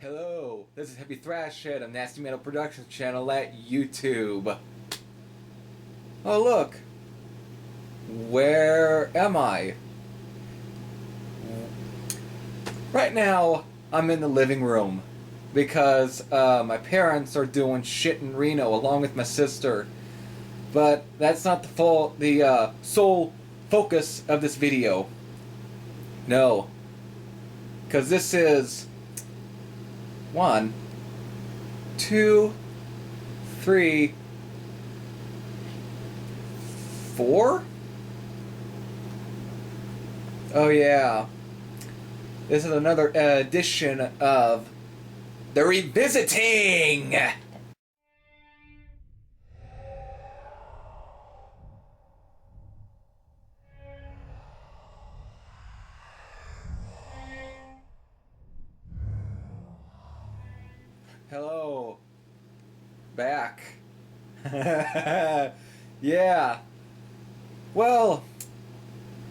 Hello, this is Heavy Thrash Head of Nasty Metal Productions channel at YouTube. Oh look, where am I? Right now, I'm in the living room because my parents are doing shit in Reno along with my sister. But that's not the sole focus of this video. No, because this is 1, 2, 3, 4? Oh yeah. This is another edition of the Revisiting! Hello. Back. Yeah. Well,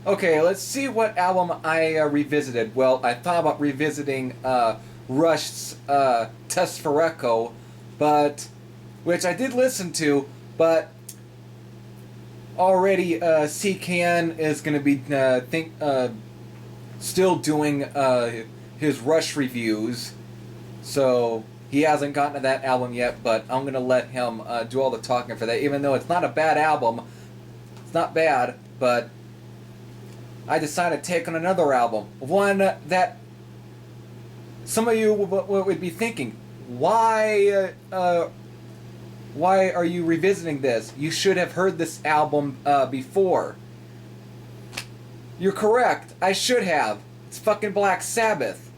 okay, let's see what album I revisited. Well, I thought about revisiting Rush's Test for Echo, but which I did listen to, but already CKN is going to be still doing his Rush reviews, so he hasn't gotten to that album yet, but I'm going to let him do all the talking for that, even though it's not a bad album. It's not bad, but I decided to take on another album. One that some of you would be thinking, why are you revisiting this? You should have heard this album before. You're correct. I should have. It's fucking Black Sabbath.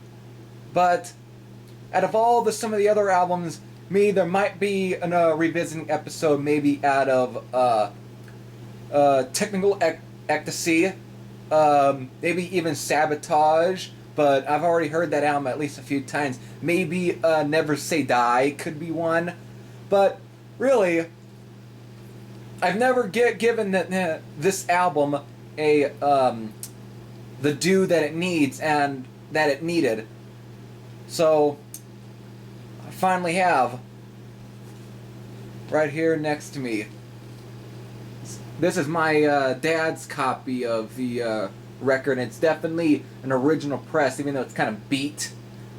But out of all some of the other albums, there might be a revisiting episode, maybe out of Technical Ecstasy, maybe even Sabotage. But I've already heard that album at least a few times. Maybe Never Say Die could be one. But really, I've never given this album the due that it needs and that it needed. So I finally have right here next to me. This is my dad's copy of the record. And it's definitely an original press, even though it's kind of beat.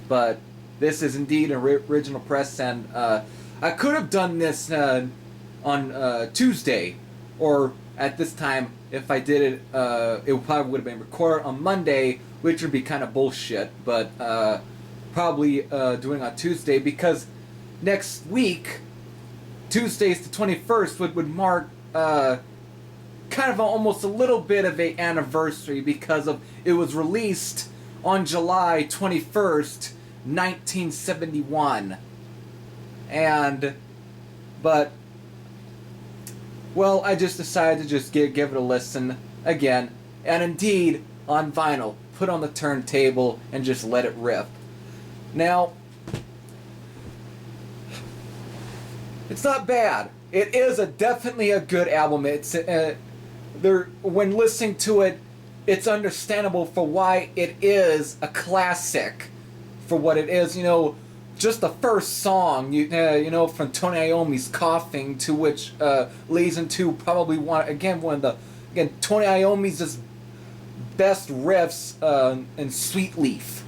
But this is indeed an original press, and I could have done this on Tuesday, or at this time, if I did it, it probably would have been recorded on Monday, which would be kind of bullshit, but probably doing on Tuesday, because next week, Tuesday's the 21st, would mark kind of almost a little bit of an anniversary, because of it was released on July 21st, 1971. But well, I just decided to just give it a listen again, and indeed on vinyl, put on the turntable and just let it rip. Now, it's not bad. It is definitely a good album. It's when listening to it, it's understandable for why it is a classic, for what it is. You know, just the first song, from Tony Iommi's "Coughing," to which leads into probably one of Tony Iommi's just best riffs in "Sweet Leaf."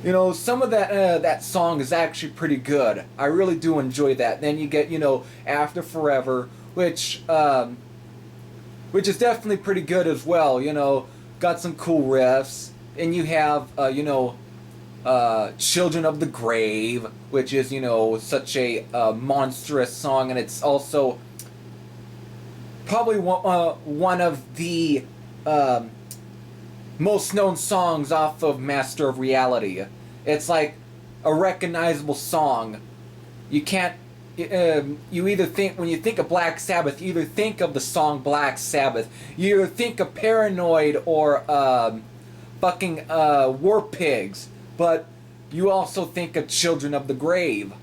You know, some of that song is actually pretty good. I really do enjoy that. Then you get, "After Forever," which is definitely pretty good as well. Got some cool riffs, and you have "Children of the Grave," which is such a monstrous song, and it's also probably one of the most known songs off of Master of Reality. It's like a recognizable song. You can't. You either think, when you think of Black Sabbath, you either think of the song Black Sabbath, you either think of Paranoid or fucking War Pigs, but you also think of Children of the Grave.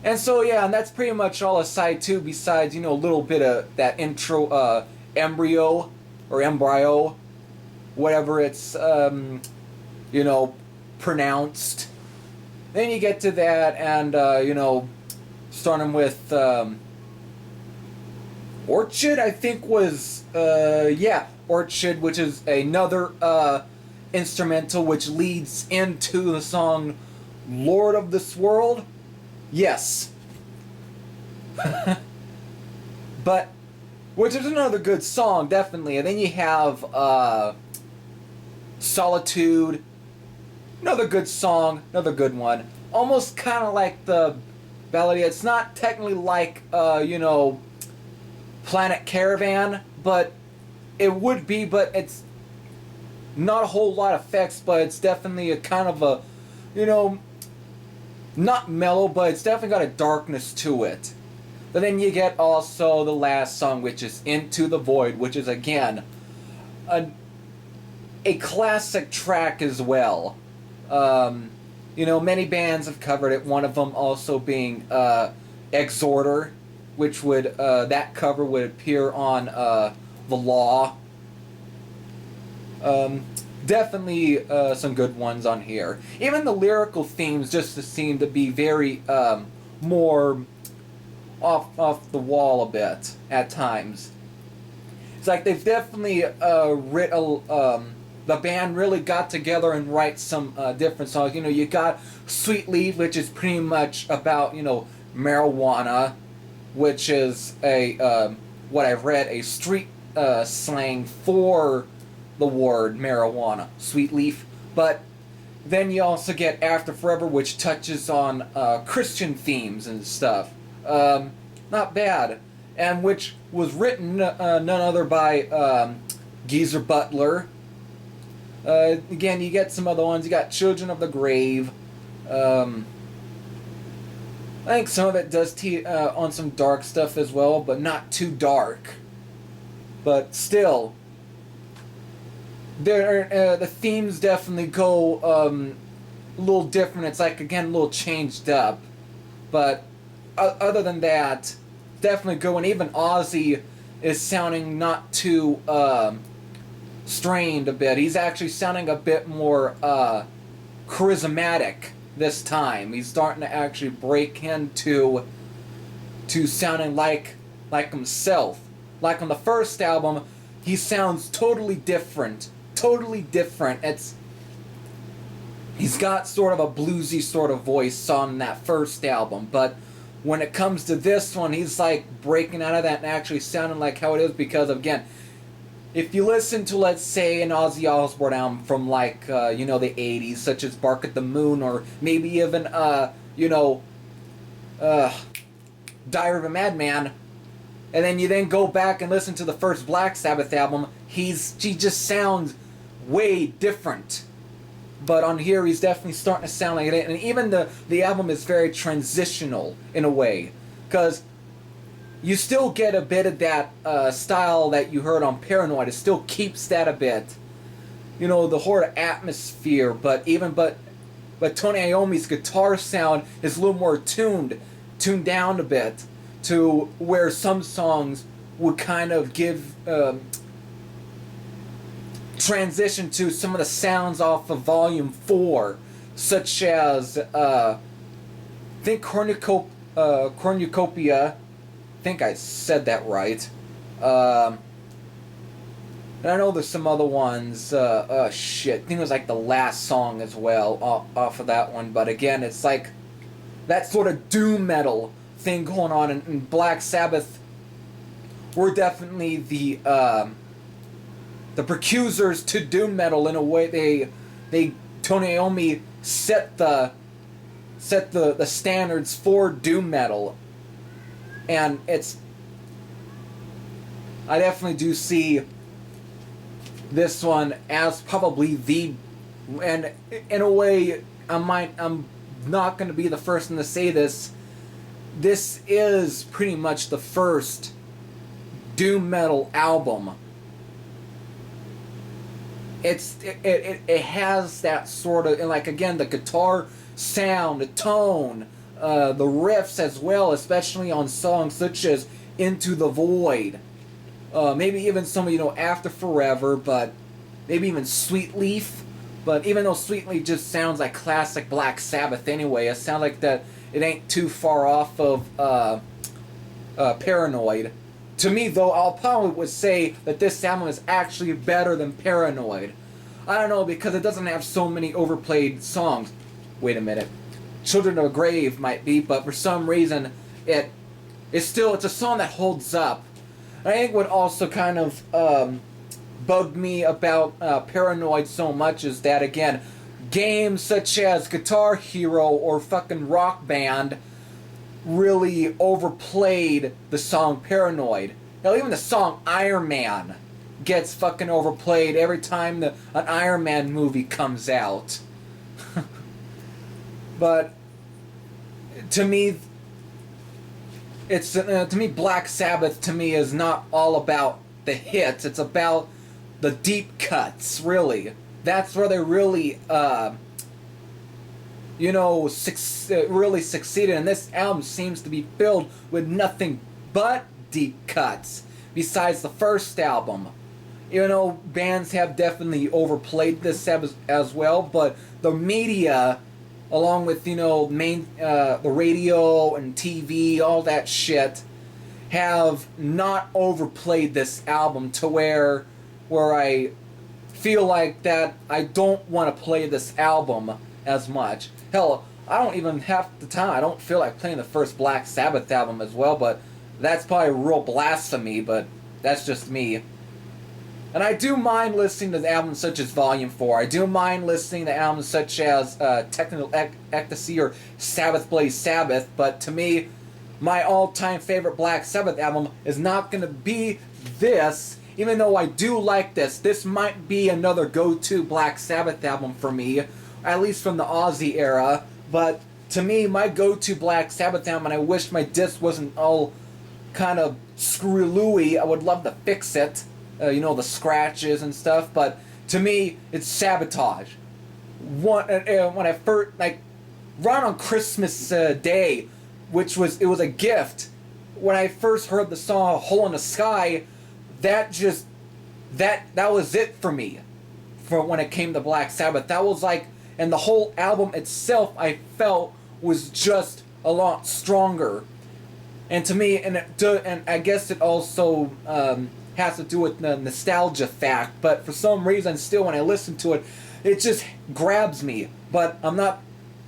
And so yeah, and that's pretty much all aside too, besides, a little bit of that intro, embryo, whatever it's, pronounced. Then you get to that, and starting with Orchid, I think was Orchid, which is another instrumental which leads into the song Lord of this World. Yes. But which is another good song, definitely. And then you have Solitude, another good song, another good one. Almost kind of like the ballad. It's not technically like Planet Caravan, but it would be, but it's not a whole lot of effects, but it's definitely a kind of a, not mellow, but it's definitely got a darkness to it. But then you get also the last song, which is Into the Void, which is, again, a classic track as well. Many bands have covered it, one of them also being Exhorter, which would, that cover would appear on The Law. Definitely some good ones on here. Even the lyrical themes just seem to be very more off the wall a bit at times. It's like they've definitely the band really got together and write some different songs. You got Sweet Leaf, which is pretty much about marijuana, which is what I've read, a street slang for the word marijuana, Sweet Leaf. But then you also get After Forever, which touches on Christian themes and stuff. Not bad. And which was written none other by Geezer Butler. Again, you get some other ones. You got Children of the Grave. I think some of it does on some dark stuff as well, but not too dark. But still, the themes definitely go a little different. It's like, again, a little changed up. But other than that, definitely good one. Even Ozzy is sounding not too strained a bit. He's actually sounding a bit more charismatic this time. He's starting to actually break into sounding like himself. Like on the first album, he sounds totally different. He's got sort of a bluesy sort of voice on that first album, but when it comes to this one, he's like breaking out of that and actually sounding like how it is, because again, if you listen to, let's say, an Ozzy Osbourne album from like the 80s, such as Bark at the Moon, or maybe even Diary of a Madman, and then you go back and listen to the first Black Sabbath album, he just sounds way different. But on here, he's definitely starting to sound like it. And even the album is very transitional in a way. Because you still get a bit of that style that you heard on Paranoid. It still keeps that a bit. The horror atmosphere. But Tony Iommi's guitar sound is a little more tuned down a bit. To where some songs would kind of give... transition to some of the sounds off of Volume 4, such as I think Cornucopia. I think I said that right. And I know there's some other ones. I think it was like the last song as well off of that one. But again, it's like that sort of doom metal thing going on. And Black Sabbath were definitely the precursors to doom metal in a way. Tony Iommi set the standards for doom metal, and I definitely do see this one as probably and in a way I'm not going to be the first one to say this. This is pretty much the first doom metal album. It has that sort of, like, again, the guitar sound, the tone, the riffs as well, especially on songs such as Into the Void, maybe even some After Forever, but maybe even Sweet Leaf, But even though Sweet Leaf just sounds like classic Black Sabbath anyway, it sounds like that it ain't too far off of Paranoid. To me, though, I'll probably would say that this album is actually better than Paranoid. I don't know, because it doesn't have so many overplayed songs. Wait a minute. Children of a Grave might be, but for some reason, it's a song that holds up. I think what also kind of bugged me about Paranoid so much is that, again, games such as Guitar Hero or fucking Rock Band really overplayed the song Paranoid. Hell, even the song Iron Man gets fucking overplayed every time an Iron Man movie comes out. But to me, Black Sabbath to me is not all about the hits. It's about the deep cuts, really. That's where they really really succeeded, and this album seems to be filled with nothing but deep cuts, besides the first album. Even though bands have definitely overplayed this as well, but the media, along with, the radio and TV, all that shit, have not overplayed this album to where I feel like that I don't want to play this album as much. Hell, I don't even half the time I don't feel like playing the first Black Sabbath album as well, but that's probably real blasphemy, but that's just me. And I do mind listening to albums such as Volume 4. I do mind listening to albums such as Technical Ecstasy or Sabbath Blaze Sabbath, but to me, my all-time favorite Black Sabbath album is not going to be this, even though I do like this. This might be another go-to Black Sabbath album for me, at least from the Aussie era, but to me, my go-to Black Sabbath album, and I wish my disc wasn't all kind of screw-looey, I would love to fix it, the scratches and stuff, but to me, it's Sabotage. When I first, right on Christmas Day, it was a gift, when I first heard the song Hole in the Sky, that was it for me, for when it came to Black Sabbath. That was like, and the whole album itself, I felt, was just a lot stronger. And to me, and I guess it also has to do with the nostalgia fact, but for some reason, still, when I listen to it, it just grabs me. But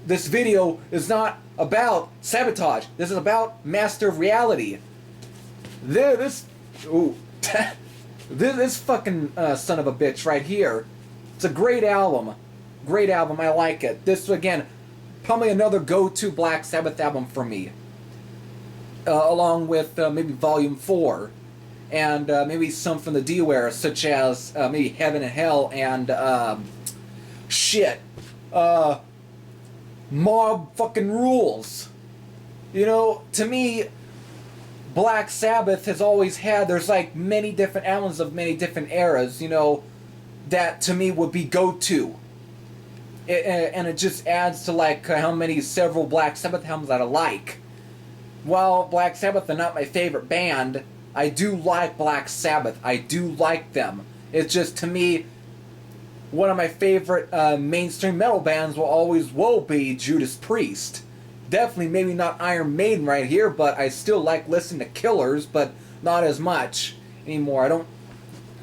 this video is not about Sabotage. This is about Master of Reality. This fucking son of a bitch right here. It's a great album. Great album, I like it. This, again, probably another go-to Black Sabbath album for me. Along with maybe Volume 4. And maybe some from the Dio era, such as maybe Heaven and Hell and Mob fucking Rules. To me, Black Sabbath has always had, there's like many different albums of many different eras, that to me would be go-to. And it just adds to like several Black Sabbath albums that I like. While Black Sabbath are not my favorite band, I do like Black Sabbath. I do like them. It's just, to me, one of my favorite mainstream metal bands will be Judas Priest. Definitely maybe not Iron Maiden right here, but I still like listening to Killers, but not as much anymore. I don't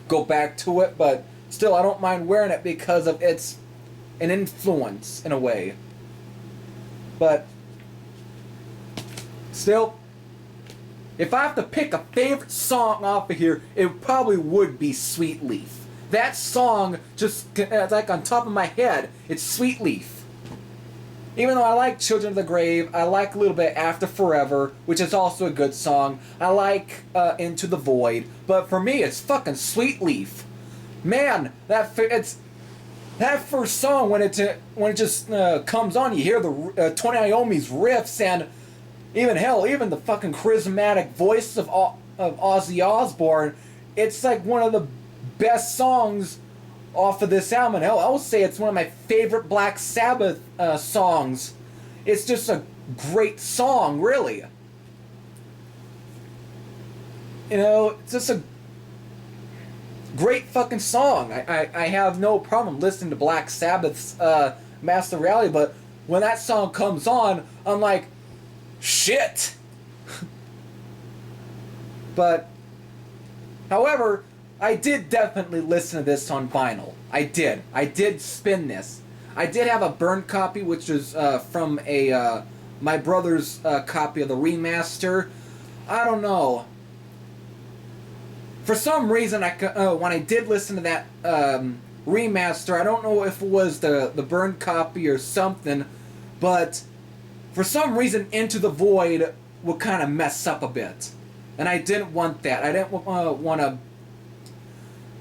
go back to it, but still I don't mind wearing it because of its an influence in a way. But still, if I have to pick a favorite song off of here, it probably would be Sweet Leaf. That song, just like on top of my head, it's Sweet Leaf. Even though I like Children of the Grave, I like a little bit After Forever, which is also a good song. I like Into the Void, but for me, it's fucking Sweet Leaf. Man, that first song, when it just comes on, you hear the Tony Iommi's riffs, and even the fucking charismatic voice of Ozzy Osbourne. It's like one of the best songs off of this album. And hell, I would say it's one of my favorite Black Sabbath songs. It's just a great song, really. It's just Great fucking song. I have no problem listening to Black Sabbath's Master of Reality, but when that song comes on, I'm like, shit. But, however, I did definitely listen to this on vinyl. I did. I did spin this. I did have a burned copy, which was from a my brother's copy of the remaster. I don't know. For some reason, when I did listen to that remaster, I don't know if it was the burned copy or something, but for some reason, Into the Void would kind of mess up a bit. And I didn't want that. I didn't want to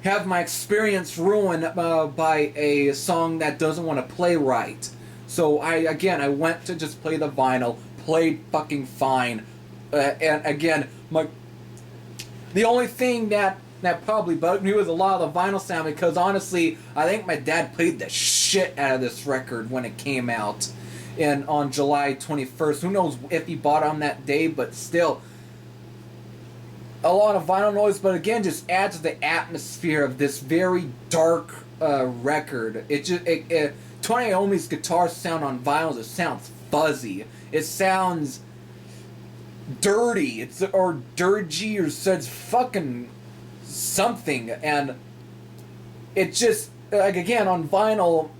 have my experience ruined by a song that doesn't want to play right. So I went to just play the vinyl, played fucking fine, and again, the only thing that probably bugged me was a lot of the vinyl sound, because honestly, I think my dad played the shit out of this record when it came out on July 21st. Who knows if he bought it on that day, but still, a lot of vinyl noise, but again, just adds to the atmosphere of this very dark record. Tony Iommi's guitar sound on vinyl, it sounds fuzzy. It sounds dirty. Or dirgy, or says fucking something. And it just, like, again, on vinyl,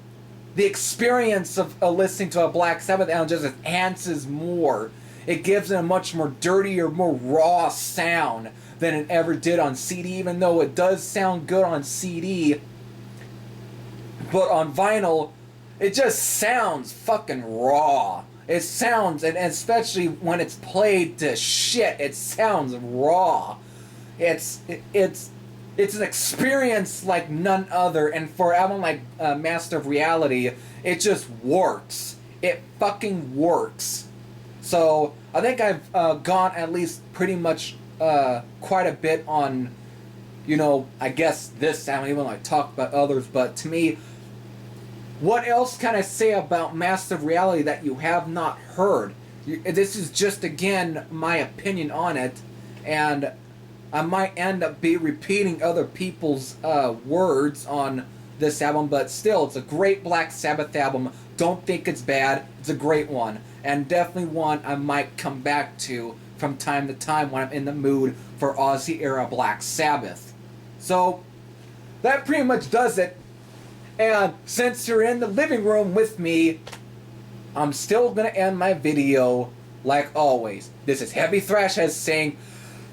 the experience of listening to a Black Sabbath album just enhances more. It gives it a much more dirtier, more raw sound than it ever did on CD, even though it does sound good on CD. But on vinyl, it just sounds fucking raw. It sounds, and especially when it's played to shit, it sounds raw. It's an experience like none other, and for an album like Master of Reality, it just works. It fucking works. So, I think I've gone at least pretty much quite a bit on, I guess this album, even though I talked about others, but to me, what else can I say about Master of Reality that you have not heard? This is just, again, my opinion on it, and I might end up repeating other people's words on this album, but still, it's a great Black Sabbath album. Don't think it's bad. It's a great one, and definitely one I might come back to from time to time when I'm in the mood for Aussie-era Black Sabbath. So, that pretty much does it. And since you're in the living room with me, I'm still going to end my video like always. This is Heavy Thrash Head saying,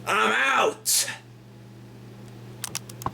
I'm out!